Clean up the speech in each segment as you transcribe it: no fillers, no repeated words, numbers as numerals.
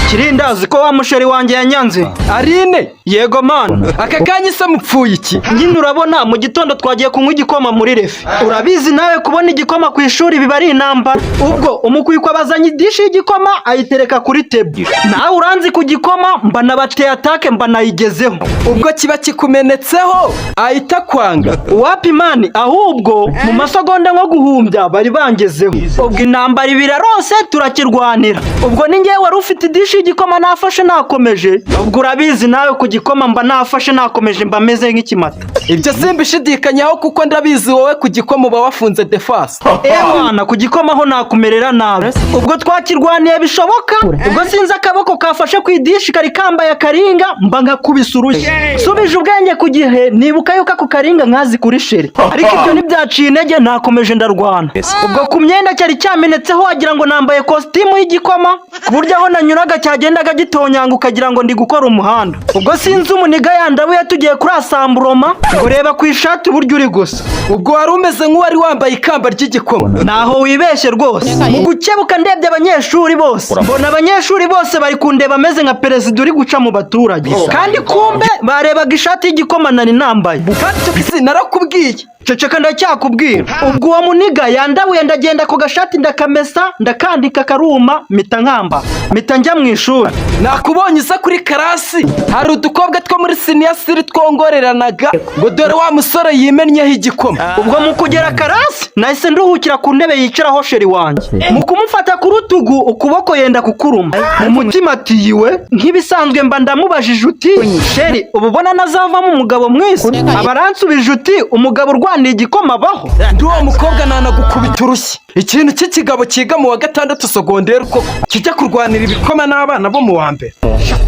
Kirindazi ko wa musheri wanjye yanyanze. Arine, Yego man. aka kanya se mupfuye iki? Nyine urabona mu gitondo twagiye kunywa igikoma muri refi. Urabizi nawe kubona igikoma ku ishuri biba ari intambara. Ubwo umukwiko abazanye idishi y'igikoma ayitereka kuri table. Nawe uranzi ku gikoma mba nabateye atake mba nayigezeho. Ubwo kiba kikumenetseho ahita kwanga. Wapi mani ahubwo mu masegonda nko guhumbya bari bangezeho. Ubwo intambara ibirarose turakirwanira. Ubwo ni ngewe wari ufite idishi y'igikoma nafashe nakomeje. Ubwo urabizi nawe ku gikoma mba nafashe nakomeje mba meze nk'ikimata. Ibyo simbishidikanyaho kuko ndabizi wowe ku gikoma uba wafunze defense. Ewana ku gikoma ho nakumerera nabi. Ubwo twakirwaniye bishoboka. Ubwo sinzi akaboko kafashe ku idishi kari kambaye akaringa mba nkakubisa urushyi. Subije ubwenge ku gihe nibuka yuko ako karinga nkazi kuri sheri. Ariko ibyo ntibyaciye intege nakomeje ndarwana. Ubwo ku myenda cyari cyamenetseho wagira ngo nambaye kositimu y'igikoma ku buryo aho nanyuraga cyagendaga gitonyanga ukagira ngo ndi gukora umuhanda. Ubwo sinzi umuniga yandabuye tugiye kuri asamburoma ngo reba ku ishati uburyo uri gusa. Ubwo wari umeze nk'uwari wambaye ikamba ry'igikoma. Naho wibeshye rwose. Mu gukebuka ndebye abanyeshuri bose mbona abanyeshuri bose bari kundeba ameze nka perezida uri guca mu baturage. Kandi kumbe barebaga ishati y'igikoma nari nambaye. Kandi narakubwiye. Ceceka ndacyakubwira. Ubwo uwo muniga yandabuye ndagenda ku gashati ndakamesa ndakandika karuma mita nkamba mita njya mu ishuri. Nakubonye uza kuri karasi hari udukobwa two muri senior siri twongoreranaga ngo dore wa musore yimennyeho igikoma. Ubwo mu kugera karasi nahise nduhukira ku ntebe yicaraho sheri wanjye. Mu kumufata ku rutugu ukuboko yenda kukuruma. Mu mutima atiyiwe nk'ibisanzwe mba ndamubajije uti sheri ubu ubona nazavamo umugabo mwiza? Abaransubije uti umugabo ni igikoma baho. Ndi uwo mukobwa nanagukubita urushyi. Ikintu cy'ikigabo cyiga mu wa 6 sogonderi koko kijya kurwanira ibikoma n'abana bo mu wa mbere.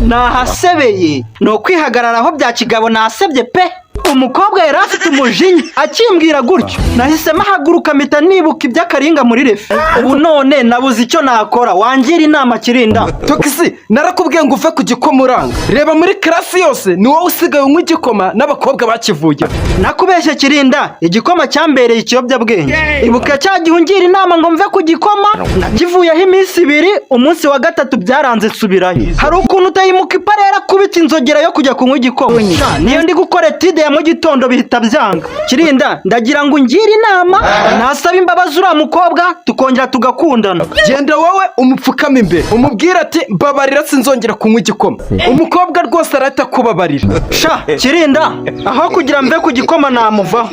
Nahasebeye no kwihagararaho bya kigabo nasebye pe. Umukobwa yari afite umujinya akimbwira gutyo nahise mahaguruka mpita nibuka iby'akaringa muri refi. Ubu none nabuze icyo nakora wangira inama Kirinda. Tokisi narakubwiye ngo uve ku gikoma uranga. Reba muri klasi yose ni wowe usigaye unywa igikoma n'abakobwa bakivuye. Nakubeshye Kirinda igikoma cyambereye ikiyobyabwenge. Ibuka cya gihe ungira inama ngo mve ku gikoma nakivuyeho iminsi 2 umunsi wa 3 byaranze nsubirayo. Hari ukuntu utayimuka iparera kubita inzogera yo kujya kunywa igikoma. Niyo ndi gukora etide mu gitondo bihita byanga. Kirinda ndagira ngo ungire inama nasaba imbabazi uriya mukobwa tukongera tugakundana. Genda wowe umupfukame imbere umubwira ati mbabarira sinzongera kunywa igikoma. Umukobwa rwose arahita kubabarira. Sha Kirinda aho kugira mve ku gikoma namuvaho.